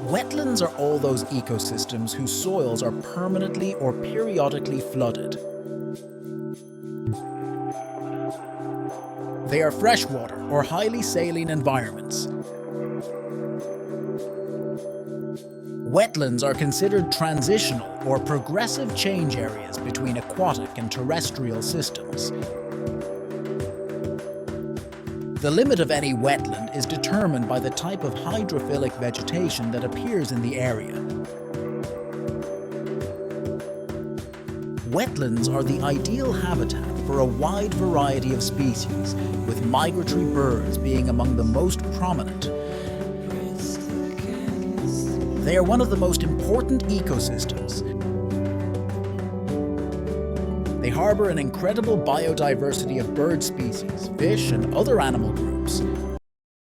Wetlands are all those ecosystems whose soils are permanently or periodically flooded. They are freshwater or highly saline environments. Wetlands are considered transitional or progressive change areas between aquatic and terrestrial systems. The limit of any wetland is determined by the type of hydrophilic vegetation that appears in the area. Wetlands are the ideal habitat for a wide variety of species, with migratory birds being among the most prominent. They are one of the most important ecosystems. They harbor an incredible biodiversity of bird species, fish, and other animal groups.